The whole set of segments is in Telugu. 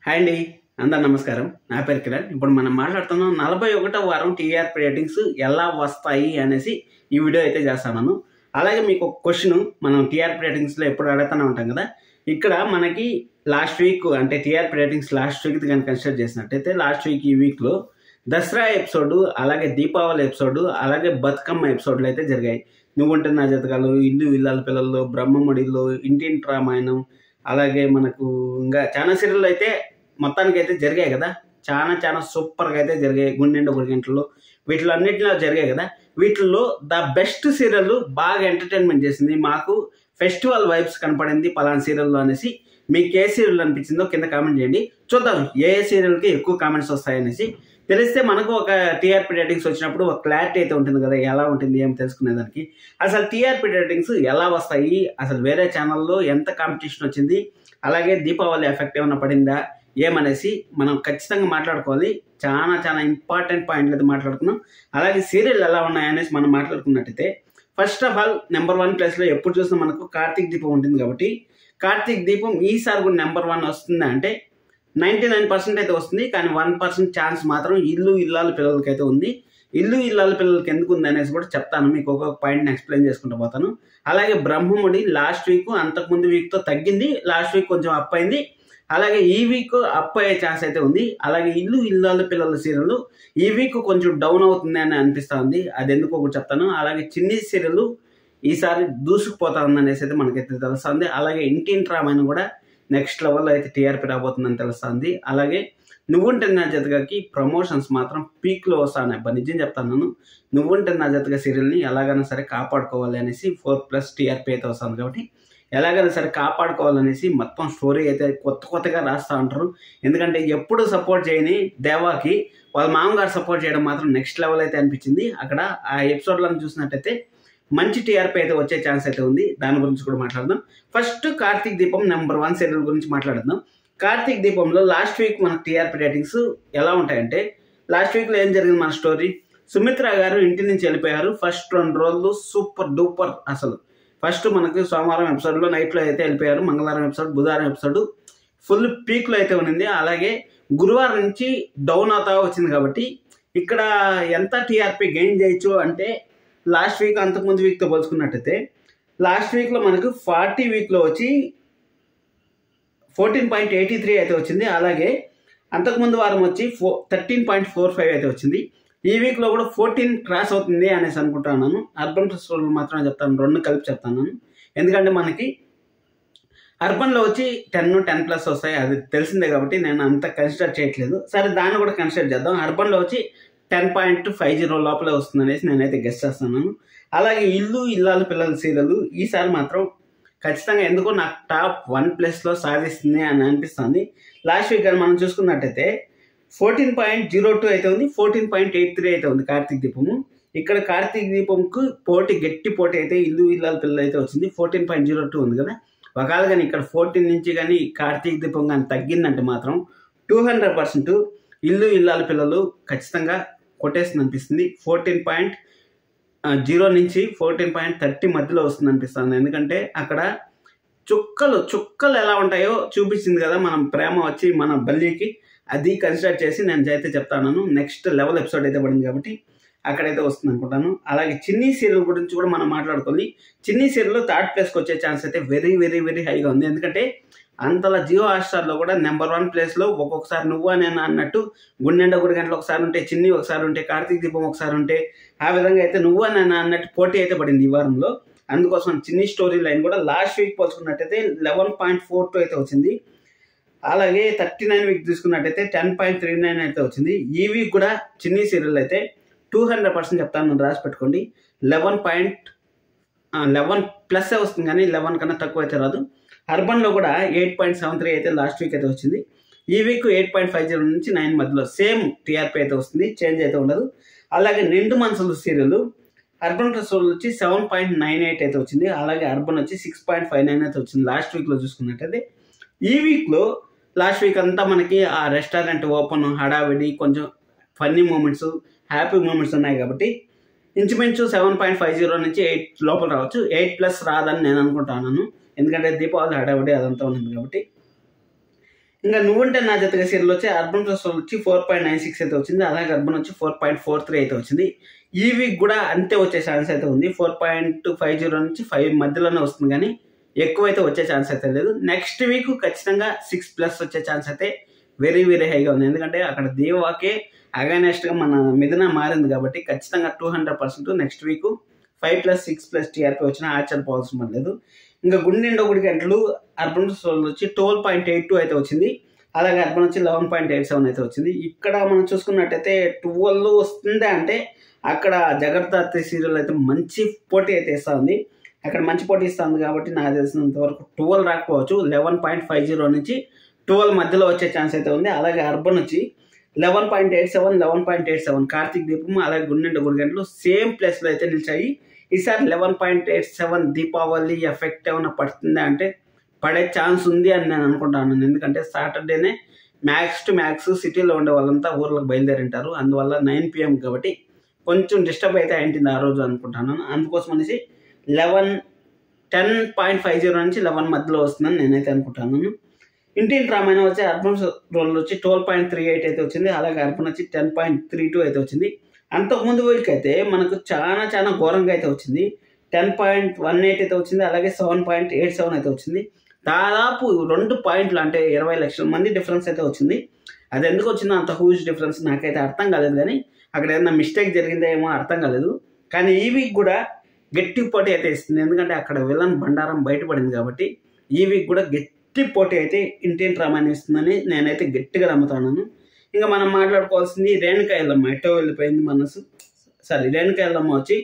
హాయ్ అండి, అందరు నమస్కారం. నా పేరు కిరణ్. ఇప్పుడు మనం మాట్లాడుతున్నాం 41వ వారం టీఆర్పీ రేటింగ్స్ ఎలా వస్తాయి అనేసి ఈ వీడియో అయితే చేస్తాను. అలాగే మీకు ఒక క్వశ్చన్, మనం టీఆర్పీ రేటింగ్స్లో ఎప్పుడు అడుగుతూనే ఉంటాం కదా. ఇక్కడ మనకి లాస్ట్ వీక్ అంటే టీఆర్పీ రేటింగ్స్ లాస్ట్ వీక్ కానీ కన్సిడర్ చేసినట్టయితే లాస్ట్ వీక్ ఈ వీక్లో దసరా ఎపిసోడ్, అలాగే దీపావళి ఎపిసోడ్, అలాగే బతుకమ్మ ఎపిసోడ్లు అయితే జరిగాయి. నువ్వుంటే నా జతకాలు, ఇల్లు ఇల్లాల పిల్లలు, బ్రహ్మముడిలో, ఇంటింటి రామాయణం, అలాగే మనకు ఇంకా చాలా సీరియల్ అయితే మొత్తానికి అయితే జరిగాయి కదా. చాలా సూపర్గా అయితే జరిగాయి. గుండెండు ఒక గంటల్లో వీటిలో అన్నింటిలో జరిగాయి కదా. వీటిల్లో ద బెస్ట్ సీరియల్ బాగా ఎంటర్టైన్మెంట్ చేసింది, మాకు ఫెస్టివల్ వైబ్స్ కనపడింది పలానా సీరియల్లో అనేసి మీకు ఏ సీరియల్ అనిపించిందో కింద కామెంట్ చేయండి. చూద్దాం ఏ సీరియల్కి ఎక్కువ కామెంట్స్ వస్తాయనేసి. తెలిస్తే మనకు ఒక టీఆర్పీ రేటింగ్స్ వచ్చినప్పుడు ఒక క్లారిటీ అయితే ఉంటుంది కదా, ఎలా ఉంటుంది ఏం తెలుసుకునేదానికి. అసలు టీఆర్పీ రేటింగ్స్ ఎలా వస్తాయి, అసలు వేరే ఛానల్లో ఎంత కాంపిటీషన్ వచ్చింది, అలాగే దీపావళి ఎఫెక్ట్ ఏమైనా పడిందా ఏమనేసి మనం ఖచ్చితంగా మాట్లాడుకోవాలి. చాలా ఇంపార్టెంట్ పాయింట్లు అయితే మాట్లాడుకున్నాం. అలాగే సీరియల్ ఎలా ఉన్నాయనేసి మనం మాట్లాడుకున్నట్టయితే, ఫస్ట్ ఆఫ్ ఆల్ నెంబర్ 1 ప్లేస్లో ఎప్పుడు చూసినా మనకు కార్తీక్ దీపం ఉంటుంది కాబట్టి, కార్తీక్ దీపం ఈసారి కూడా నెంబర్ 1 వస్తుందా అంటే 99% అయితే వస్తుంది. కానీ 1% ఛాన్స్ మాత్రం ఇల్లు ఇల్లాల పిల్లలకి అయితే ఉంది. ఇల్లు ఇల్లాల పిల్లలకి ఎందుకు ఉంది అనేసి కూడా చెప్తాను, మీకు ఒక్కొక్క పాయింట్ని ఎక్స్ప్లెయిన్ చేసుకుంటూ పోతాను. అలాగే బ్రహ్మముడి లాస్ట్ వీక్ అంతకుముందు వీక్తో తగ్గింది, లాస్ట్ వీక్ కొంచెం అప్ అయింది. అలాగే ఈ వీక్ అప్ అయ్యే ఛాన్స్ అయితే ఉంది. అలాగే ఇల్లు ఇల్లాల పిల్లల సీరియల్ ఈ వీక్ కొంచెం డౌన్ అవుతుంది అని అనిపిస్తూ ఉంది, అది ఎందుకో కూడా చెప్తాను. అలాగే చిన్ని సీరియల్ ఈసారి దూసుకుపోతా ఉంది అనేసి అయితే మనకైతే తెలుస్తుంది. అలాగే ఇంటింటి రామాయణం కూడా నెక్స్ట్ లెవెల్లో అయితే టీఆర్పీ రాబోతుందని తెలుస్తుంది. అలాగే నువ్వుంటే నా జతగాకి ప్రమోషన్స్ మాత్రం పీక్లో వస్తాను. నిజం చెప్తాను, నువ్వుంటే నా జతగా సీరియల్ని ఎలాగైనా సరే కాపాడుకోవాలి అనేసి 4+ టీఆర్పీ అయితే వస్తుంది కాబట్టి ఎలాగైనా సరే కాపాడుకోవాలనేసి మొత్తం స్టోరీ అయితే కొత్తగా రాస్తూ ఉంటారు. ఎందుకంటే ఎప్పుడు సపోర్ట్ చేయని దేవాకి వాళ్ళ మామగారు సపోర్ట్ చేయడం మాత్రం నెక్స్ట్ లెవెల్ అయితే అనిపించింది. అక్కడ ఆ ఎపిసోడ్లను చూసినట్టయితే మంచి టీఆర్పీ అయితే వచ్చే ఛాన్స్ అయితే ఉంది. దాని గురించి కూడా మాట్లాడదాం. ఫస్ట్ కార్తీక్ దీపం నెంబర్ 1 సీరియల్ గురించి మాట్లాడదాం. కార్తీక్ దీపంలో లాస్ట్ వీక్ మన టీఆర్పీ రేటింగ్స్ ఎలా ఉంటాయంటే, లాస్ట్ వీక్లో ఏం జరిగింది మన స్టోరీ, సుమిత్ర గారు ఇంటి నుంచి వెళ్ళిపోయారు. ఫస్ట్ 2 రోజులు సూపర్ డూపర్. అసలు ఫస్ట్ మనకి సోమవారం ఎపిసోడ్లో నైట్లో అయితే వెళ్ళిపోయారు, మంగళవారం ఎపిసోడ్, బుధవారం ఎపిసోడ్ ఫుల్ పీక్లో అయితే ఉన్నింది. అలాగే గురువారం నుంచి డౌన్ అవుతా వచ్చింది కాబట్టి ఇక్కడ ఎంత టీఆర్పీ గెయిన్ చేయొచ్చు అంటే, లాస్ట్ వీక్ అంతకుముందు వీక్తో పోల్చుకున్నట్టయితే లాస్ట్ వీక్లో మనకు 40 వీక్లో వచ్చి 14.83 అయితే వచ్చింది. అలాగే అంతకుముందు వారం వచ్చి 13.45 అయితే వచ్చింది. ఈ వీక్లో కూడా 14 క్రాస్ అవుతుంది అనేసి అనుకుంటున్నాను. అర్బన్ ఫెస్టివల్ మాత్రమే చెప్తాను, 2 కలిపి చెప్తాను. ఎందుకంటే మనకి అర్బన్లో వచ్చి 10+ వస్తాయి, అది తెలిసిందే కాబట్టి నేను అంత కన్సిడర్ చేయట్లేదు. సరే దాన్ని కూడా కన్సిడర్ చేద్దాం. అర్బన్లో వచ్చి 10.50 లోపలే వస్తుంది అనేసి నేనైతే గెస్ చేస్తున్నాను. అలాగే ఇల్లు ఇల్లాల పిల్లల సీరియల్ ఈసారి మాత్రం ఖచ్చితంగా ఎందుకో నాకు టాప్ 1 ప్లేస్లో సాధిస్తుంది అని అనిపిస్తుంది. లాస్ట్ వీక్ కానీ మనం చూసుకున్నట్టయితే 14.02 అయితే ఉంది, 14.83 అయితే ఉంది కార్తీక్ దీపము. ఇక్కడ కార్తీక్ దీపంకు గట్టి పోటీ అయితే ఇల్లు ఇల్లాల పిల్లలు అయితే వచ్చింది, 14.02 ఉంది కదా. ఒకవేళ కానీ ఇక్కడ 14 నుంచి కానీ కార్తీక్ దీపం కానీ తగ్గిందంటే మాత్రం 200% ఇల్లు ఇల్లాల పిల్లలు ఖచ్చితంగా కొట్టేస్తుంది అనిపిస్తుంది. 14.0 నుంచి 14.30 మధ్యలో వస్తుంది అనిపిస్తుంది. ఎందుకంటే అక్కడ చుక్కలు ఎలా ఉంటాయో చూపించింది కదా మనం ప్రేమ వచ్చి మన బల్లికి, అది కన్సిడర్ చేసి నేను అయితే చెప్తాను. నెక్స్ట్ లెవెల్ ఎపిసోడ్ అయితే పడింది కాబట్టి అక్కడైతే వస్తుంది అనుకుంటాను. అలాగే చిన్ని సీరియల్ గురించి కూడా మనం మాట్లాడుకోవాలి. చిన్ని సీరియల్ 3rd ప్లేస్కి వచ్చే ఛాన్స్ అయితే వెరీ హైగా ఉంది. ఎందుకంటే అంతలా జియో హాట్‌స్టార్లో కూడా నెంబర్ 1 ప్లేస్లో ఒక్కొక్కసారి నువ్వా నేను అన్నట్టు గుండెండ 1 గంటలు ఒకసారి ఉంటే, చిన్ని ఒకసారి ఉంటే, కార్తీక్ దీపం ఒకసారి ఉంటే, ఆ విధంగా అయితే నువ్వా నేను అన్నట్టు పోటీ అయితే పడింది ఈ వారంలో. అందుకోసం చిన్ని స్టోరీ లైన్ కూడా లాస్ట్ వీక్ పోల్చుకున్నట్టయితే 11.42 అయితే వచ్చింది. అలాగే 39 వీక్ తీసుకున్నట్టయితే 10.39 అయితే వచ్చింది. ఈ వీక్ కూడా చిన్ని సీరియల్ అయితే 200% చెప్తాను, రాసి పెట్టుకోండి. 11+ వస్తుంది కానీ 11 కన్నా తక్కువ అయితే రాదు. అర్బన్లో కూడా 8.73 అయితే లాస్ట్ వీక్ అయితే వచ్చింది. ఈ వీక్ 8.50 నుంచి 9 మధ్యలో సేమ్ టీఆర్పీ అయితే వస్తుంది, చేంజ్ అయితే ఉండదు. అలాగే నిండు మనసులు సీరియల్ అర్బన్ ఫెస్టివల్ వచ్చి 7.98 అయితే వచ్చింది. అలాగే అర్బన్ వచ్చి 6.59 అయితే వచ్చింది లాస్ట్ వీక్లో చూసుకున్నట్టయితే. ఈ వీక్లో లాస్ట్ వీక్ అంతా మనకి ఆ రెస్టారెంట్ ఓపెన్, హడావిడి, కొంచెం ఫన్నీ మూమెంట్స్, హ్యాపీ మూమెంట్స్ ఉన్నాయి కాబట్టి ఇంచుమించు 7.50 నుంచి 8 లోపల రావచ్చు. 8+ రాదని నేను అనుకుంటున్నాను, ఎందుకంటే దీపావళి హడావిడి అదంతా ఉంది కాబట్టి. ఇంకా నువ్వుంటే నా జతగా సీరియల్ వచ్చి అర్బన్ ప్లస్ వచ్చి 4.96 అయితే వచ్చింది. అలాగే అర్బన్ వచ్చి 4.43 అయితే వచ్చింది. ఈ వీక్ కూడా అంతే వచ్చే ఛాన్స్ అయితే ఉంది. 4.50 నుంచి 5 మధ్యలోనే వస్తుంది, కానీ ఎక్కువ అయితే వచ్చే ఛాన్స్ అయితే లేదు. నెక్స్ట్ వీక్ ఖచ్చితంగా 6+ వచ్చే ఛాన్స్ అయితే వెరీ వెరీ హైగా ఉంది. ఎందుకంటే అక్కడ దీవాకే అగైనెస్ట్గా మన మిథున మారింది కాబట్టి ఖచ్చితంగా 200% నెక్స్ట్ వీక్ 5+, 6+ టీఆర్పీ వచ్చినా ఆశ్చర్యపోవాల్సిన పని లేదు. ఇంకా గుండెండ 1 గంటలు అర్బన్ వచ్చి 12.82 అయితే వచ్చింది. అలాగే అర్బన్ వచ్చి 11.87 అయితే వచ్చింది. ఇక్కడ మనం చూసుకున్నట్టయితే 12 వస్తుంది అంటే అక్కడ జగర్దాత్రి సీరియల్ అయితే మంచి పోటీ అయితే ఇస్తూ ఉంది. అక్కడ మంచి పోటీ ఇస్తుంది కాబట్టి నాకు తెలిసినంత వరకు 12 రాకపోవచ్చు. 11.50 నుంచి 12 మధ్యలో వచ్చే ఛాన్స్ అయితే ఉంది. అలాగే అర్బన్ వచ్చి 11.87 కార్తీక్ దీపం అలాగే గుండెండ 1 గంటలు సేమ్ ప్లేస్లో అయితే నిలిచాయి. ఈసారి 11.87 దీపావళి ఎఫెక్ట్ ఏమైనా పడుతుందా అంటే పడే ఛాన్స్ ఉంది అని నేను అనుకుంటాను. ఎందుకంటే సాటర్డేనే మ్యాక్స్ టు మ్యాక్స్ సిటీలో ఉండే వాళ్ళంతా ఊర్లకు బయలుదేరింటారు. అందువల్ల 9 PM కాబట్టి కొంచెం డిస్టర్బ్ అయితే అయింది ఆ రోజు అనుకుంటాను. అందుకోసం అనేసి 10.50 నుంచి 11 మధ్యలో వస్తుందని నేనైతే అనుకుంటాను. ఇంటింటి రామాయణం వచ్చి అర్బన్ రోల్ వచ్చి 12.38 అయితే వచ్చింది. అలాగే అర్బన్ వచ్చి 10.32 అయితే వచ్చింది. అంతకుముందు వీక్ అయితే మనకు చాలా ఘోరంగా అయితే వచ్చింది. 10.18 అయితే వచ్చింది. అలాగే 7.87 అయితే వచ్చింది. దాదాపు 2 పాయింట్లు అంటే 20 లక్షల మంది డిఫరెన్స్ అయితే వచ్చింది. అది ఎందుకు వచ్చిందో అంత హ్యూజ్ డిఫరెన్స్ నాకైతే అర్థం కాలేదు, కానీ అక్కడ ఏదైనా మిస్టేక్ జరిగిందో ఏమో అర్థం కాలేదు. కానీ ఈ వీక్ కూడా గట్టి పోటీ అయితే ఇస్తుంది. ఎందుకంటే అక్కడ విలన్ బండారం బయటపడింది కాబట్టి ఈ వీక్ కూడా గట్టి పోటీ అయితే ఇంటింటి రామాయణం ఇస్తుందని నేనైతే గట్టిగా నమ్ముతున్నాను. ఇంకా మనం మాట్లాడుకోవాల్సింది రేణుకా ఎల్లమ్మ ఎటో వెళ్ళిపోయింది మనసు. రేణుకా ఎల్లమ్మ వచ్చి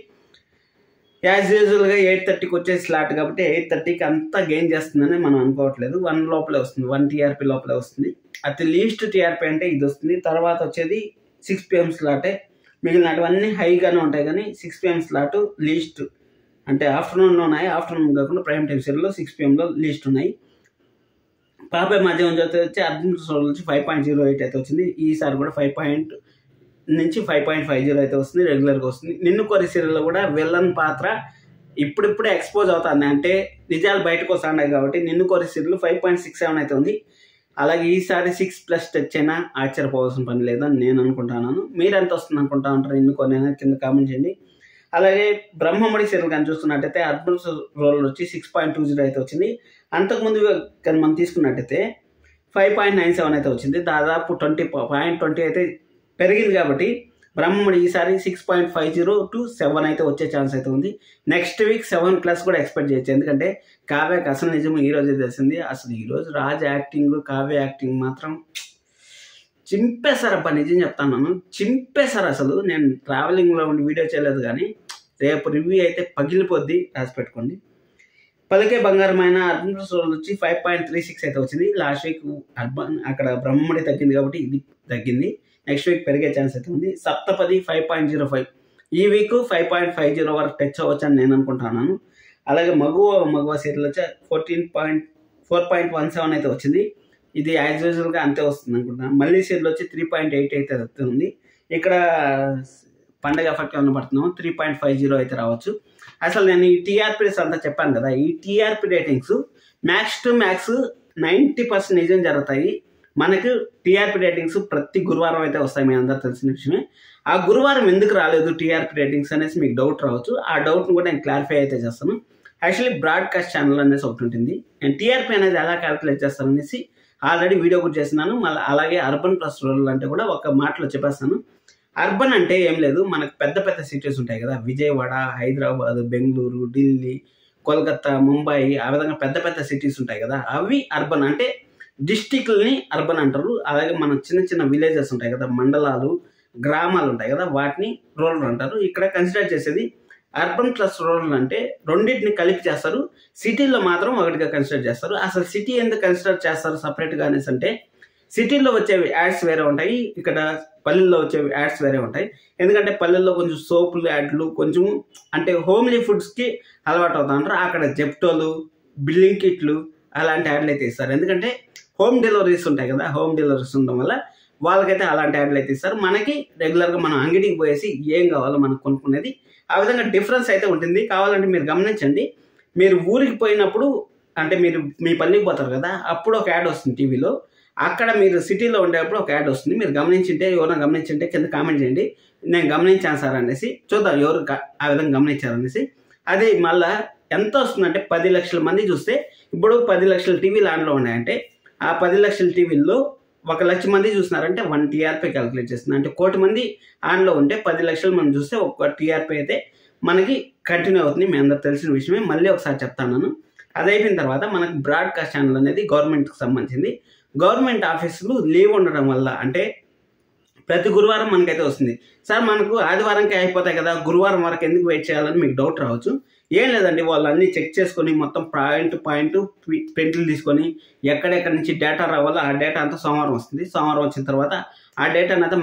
యాజ్ యూజువల్గా 8:30కి వచ్చే స్లాట్ కాబట్టి 8:30కి అంతా గెయిన్ చేస్తుందని మనం అనుకోవట్లేదు. 1 లోపలే వస్తుంది, 1 టీఆర్పీ లోపలే వస్తుంది. అతి లీస్ట్ టీఆర్పీ అంటే ఇది వస్తుంది. తర్వాత వచ్చేది 6 PM స్లాటే. మిగిలినటువన్నీ హైగానే ఉంటాయి, కానీ 6 PM స్లాట్ లీస్ట్ అంటే ఆఫ్టర్నూన్లో ఉన్నాయి. ఆఫ్టర్నూన్ కాకుండా ప్రైమ్ టైమ్ సీరియల్లో 6 PMలో లీస్ట్ ఉన్నాయి. పాపే మధ్యాహ్నం వచ్చి అర్బన్ నుంచి 5.08 అయితే వచ్చింది. ఈసారి కూడా 5 నుంచి 5.50 అయితే వస్తుంది, రెగ్యులర్గా వస్తుంది. నిన్ను కోరి సీరియల్లో కూడా విలన్ పాత్ర ఇప్పుడిప్పుడే ఎక్స్పోజ్ అవుతుంది, అంటే నిజాలు బయటకు వస్తున్నాయి కాబట్టి నిన్ను కోరి సీరియల్ 5.67 అయితే ఉంది. అలాగే ఈసారి 6+ టచ్ అయినా ఆశ్చర్యపోవాల్సిన పని లేదని నేను అనుకుంటున్నాను. మీరు ఎంత వస్తుంది అనుకుంటా ఉంటారు నిన్ను కొన్ని కింద కామెంట్ చేయండి. అలాగే బ్రహ్మముడి సీరియల్ కానీ చూసుకున్నట్టయితే అర్బన్ రోల్ వచ్చి 6.20 అయితే వచ్చింది. అంతకుముందు కానీ మనం తీసుకున్నట్టయితే 5.97 అయితే వచ్చింది. దాదాపు 20 అయితే పెరిగింది కాబట్టి బ్రహ్మముడి ఈసారి 6.50 to 7 అయితే వచ్చే ఛాన్స్ అయితే ఉంది. నెక్స్ట్ వీక్ 7+ కూడా ఎక్స్పెక్ట్ చేయొచ్చు. ఎందుకంటే కావ్యకి అసలు నిజం ఈరోజే తెలిసింది. అసలు ఈరోజు రాజ్ యాక్టింగ్ కావ్య యాక్టింగ్ మాత్రం చింపేశారబ్బా, నిజం చెప్తాను, చింపేశారు. అసలు నేను ట్రావెలింగ్లో ఉండి వీడియో చేయలేదు, కానీ రేపు రివ్యూ అయితే పగిలిపోద్ది, రాసి పెట్టుకోండి. పలికే బంగారమైన అర్బన్ రోల్ వచ్చి 5.36 అయితే వచ్చింది. లాస్ట్ వీక్ అర్బన్ అక్కడ బ్రహ్మముడి తగ్గింది కాబట్టి ఇది తగ్గింది. నెక్స్ట్ వీక్ పెరిగే ఛాన్స్ అయితే ఉంది. సప్తపది 5.05 ఈ వీక్ 5.50 వరకు టచ్ అవ్వచ్చు అని నేను అనుకుంటున్నాను. అలాగే మగువ సీరియల్ వచ్చి 4.17 అయితే వచ్చింది. ఇది యాజ్ యూజువల్గా అంతే వస్తుంది అనుకుంటున్నాను. మళ్ళీ సీరియల్ వచ్చి 3.8 అయితే వస్తుంది. ఇక్కడ పండగ ఎఫెక్ట్ ఏమైనా పడుతున్నాము 3.50 అయితే రావచ్చు. అసలు నేను ఈ టీఆర్పీస్ అంతా చెప్పాను కదా, ఈ TRP ratings max to max 90% నిజం జరుగుతాయి. మనకు టీఆర్పీ రేటింగ్స్ ప్రతి గురువారం అయితే వస్తాయి, మీ అందరూ తెలిసిన విషయమే. ఆ గురువారం ఎందుకు రాలేదు టీఆర్పీ రేటింగ్స్ అనేసి మీకు డౌట్ రావచ్చు. ఆ డౌట్ను కూడా నేను క్లారిఫై అయితే చేస్తాను. యాక్చువల్లీ బ్రాడ్కాస్ట్ ఛానల్ అనేసి ఒకటి ఉంటుంది. నేను టీఆర్పీ అనేది ఎలా క్యాలిక్యులేట్ చేస్తాను అనేసి ఆల్రెడీ వీడియో కూడా చేస్తున్నాను. మళ్ళీ అలాగే అర్బన్ ప్లస్ రూరల్ అంటే కూడా ఒక మాటలో చెప్పేస్తాను. అర్బన్ అంటే ఏం లేదు, మనకు పెద్ద పెద్ద సిటీస్ ఉంటాయి కదా, విజయవాడ, హైదరాబాద్, బెంగళూరు, ఢిల్లీ, కోల్కతా, ముంబై, ఆ విధంగా పెద్ద పెద్ద సిటీస్ ఉంటాయి కదా, అవి అర్బన్ అంటే డిస్టిక్లని అర్బన్ అంటారు. అలాగే మన చిన్న చిన్న విలేజెస్ ఉంటాయి కదా, మండలాలు, గ్రామాలు ఉంటాయి కదా, వాటిని రూరల్ అంటారు. ఇక్కడ కన్సిడర్ చేసేది అర్బన్ ప్లస్ రూరల్ అంటే రెండింటిని కలిపి చేస్తారు. సిటీలో మాత్రం ఒకటిగా కన్సిడర్ చేస్తారు. అసలు సిటీ ఎందుకు కన్సిడర్ చేస్తారు సపరేట్గా అనేసి అంటే, సిటీల్లో వచ్చేవి యాడ్స్ వేరే ఉంటాయి, ఇక్కడ పల్లెల్లో వచ్చేవి యాడ్స్ వేరే ఉంటాయి. ఎందుకంటే పల్లెల్లో కొంచెం సోపులు యాడ్లు కొంచెం అంటే హోమ్లీ ఫుడ్స్కి అలవాటు అవుతా ఉంటారు. అక్కడ జెప్టోలు, బిల్లింగ్ కిట్లు అలాంటి యాడ్లు అయితే ఇస్తారు. ఎందుకంటే హోమ్ డెలివరీస్ ఉంటాయి కదా, హోమ్ డెలివరీస్ ఉండడం వల్ల వాళ్ళకైతే అలాంటి యాడ్లు అయితే ఇస్తారు. మనకి రెగ్యులర్గా మనం అంగడికి పోయేసి ఏం కావాలో మనకు కొనుక్కునేది ఆ విధంగా డిఫరెన్స్ అయితే ఉంటుంది. కావాలంటే మీరు గమనించండి, మీరు ఊరికి పోయినప్పుడు అంటే మీరు మీ పల్లెకి పోతారు కదా, అప్పుడు ఒక యాడ్ వస్తుంది టీవీలో. అక్కడ మీరు సిటీలో ఉండేటప్పుడు ఒక యాడ్ వస్తుంది. మీరు గమనించింటే, ఎవరైనా గమనించింటే కింద కామెంట్ చేయండి. నేను గమనించాను సార్ అనేసి. చూద్దాం ఎవరు ఆ విధంగా గమనించారనేసి. అది మళ్ళీ ఎంత వస్తుందంటే 10 లక్షల మంది చూస్తే, ఇప్పుడు 10 లక్షల టీవీలు ఆన్లో ఉన్నాయంటే ఆ 10 లక్షల టీవీల్లో 1 లక్ష మంది చూస్తున్నారంటే 1 టీఆర్పీ క్యాలిక్యులేట్ చేస్తుంది. అంటే 1 కోటి మంది ఆన్లో ఉంటే 10 లక్షల మంది చూస్తే 1 టీఆర్పీ అయితే మనకి కంటిన్యూ అవుతుంది. మీ అందరికి తెలిసిన విషయమే. మళ్ళీ ఒకసారి చెప్తాను. అది అయిపోయిన తర్వాత మనకు బ్రాడ్కాస్ట్ ఛానల్ అనేది గవర్నమెంట్కి సంబంధించింది. గవర్నమెంట్ ఆఫీసులు లీవ్ ఉండడం వల్ల, అంటే ప్రతి గురువారం మనకైతే వస్తుంది. సార్ మనకు ఆదివారంకే అయిపోతాయి కదా, గురువారం వరకు ఎందుకు వెయిట్ చేయాలని మీకు డౌట్ రావచ్చు. ఏం లేదండి, వాళ్ళు అన్నీ చెక్ చేసుకొని మొత్తం పాయింట్ ప్రింట్లు తీసుకొని ఎక్కడెక్కడి నుంచి డేటా రావాలో ఆ డేటా అంతా సోమవారం వస్తుంది. సోమవారం వచ్చిన తర్వాత ఆ డేటాని అయితే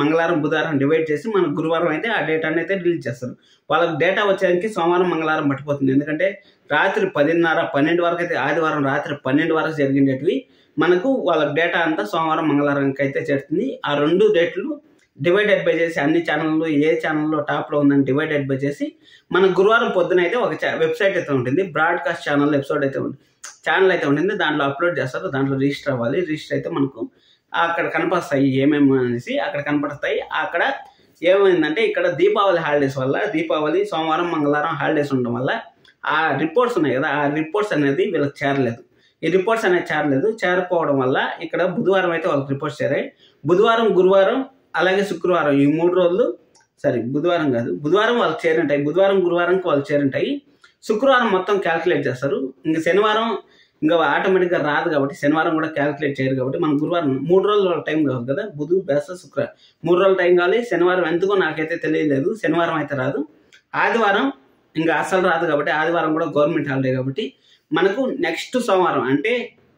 మంగళవారం బుధవారం డివైడ్ చేసి మనకు గురువారం అయితే ఆ డేటాని అయితే రిలీజ్ చేస్తారు. వాళ్ళకి డేటా వచ్చేదానికి సోమవారం మంగళవారం పట్టిపోతుంది. ఎందుకంటే రాత్రి 10:30 12 వరకు అయితే, ఆదివారం రాత్రి 12 వరకు జరిగినవి మనకు వాళ్ళకి డేటా అంతా సోమవారం మంగళవారంకి అయితే చేరుతుంది. ఆ 2 డేట్లు డివైడెడ్ బై చేసి అన్ని ఛానల్లో ఏ ఛానల్లో టాప్లో ఉందని డివైడెడ్ బై చేసి మనకు గురువారం పొద్దున అయితే ఒక వెబ్సైట్ అయితే ఉంటుంది. బ్రాడ్కాస్ట్ ఛానల్ ఎపిసోడ్ అయితే ఉంటుంది, ఛానల్ అయితే ఉంటుంది. దాంట్లో అప్లోడ్ చేస్తారు. దాంట్లో రిజిస్టర్ అవ్వాలి. రిజిస్టర్ అయితే మనకు అక్కడ కనపడతాయి ఏమేమి అనేసి. అక్కడ కనపడతాయి. అక్కడ ఏమైందంటే, ఇక్కడ దీపావళి హాలిడేస్ వల్ల, దీపావళి సోమవారం మంగళవారం హాలిడేస్ ఉండడం వల్ల ఆ రిపోర్ట్స్ ఉన్నాయి కదా, ఆ రిపోర్ట్స్ అనేది వీళ్ళకి చేరలేదు. ఈ రిపోర్ట్స్ అనేది చేరకపోవడం వల్ల ఇక్కడ బుధవారం అయితే వాళ్ళకి రిపోర్ట్స్ చేరాయి. బుధవారం, గురువారం అలాగే శుక్రవారం ఈ 3 రోజులు, బుధవారం కాదు, బుధవారం వాళ్ళకి చేరుంటాయి. బుధవారం గురువారంకి వాళ్ళు చేరుంటాయి. శుక్రవారం మొత్తం క్యాల్కులేట్ చేస్తారు. ఇంకా శనివారం ఇంకా ఆటోమేటిక్గా రాదు కాబట్టి శనివారం కూడా క్యాల్కులేట్ చేయరు కాబట్టి మన గురువారం 3 రోజుల టైం కావాలి కదా, బుధ బేస శుక్రవారం 3 రోజుల టైం కావాలి. శనివారం ఎందుకో నాకైతే తెలియలేదు, శనివారం అయితే రాదు. ఆదివారం ఇంకా అసలు రాదు కాబట్టి ఆదివారం కూడా గవర్నమెంట్ హాలిడే కాబట్టి మనకు నెక్స్ట్ సోమవారం, అంటే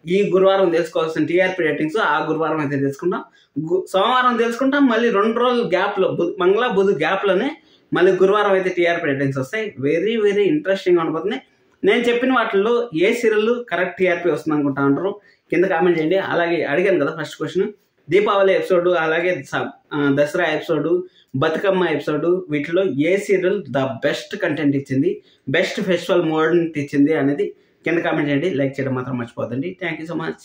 ఈ గురువారం తెలుసుకోవాల్సిన టీఆర్పీ రేటింగ్స్ ఆ గురువారం అయితే తెలుసుకుంటాం. సోమవారం తెలుసుకుంటాం. మళ్ళీ 2 రోజుల గ్యాప్లో, మంగళ బుధ గ్యాప్లోనే మళ్ళీ గురువారం అయితే టీఆర్పీ రేటింగ్స్ వస్తాయి. వెరీ వెరీ ఇంట్రెస్టింగ్గా ఉండబోతుంది. నేను చెప్పిన వాటిల్లో ఏ సీరియల్ కరెక్ట్ టీఆర్పీ వస్తుంది అనుకుంటా అంటారు, కింద కామెంట్ చేయండి. అలాగే అడిగాను కదా ఫస్ట్ క్వశ్చన్, దీపావళి ఎపిసోడ్, అలాగే దసరా ఎపిసోడ్, బతుకమ్మ ఎపిసోడ్, వీటిలో ఏ సీరియల్ ద బెస్ట్ కంటెంట్ ఇచ్చింది, బెస్ట్ ఫెస్టివల్ మోడ్ ఇచ్చింది అనేది కింద కామెంట్ చేయండి. లైక్ చేయడం మాత్రం మర్చిపోదండి. Thank you so much.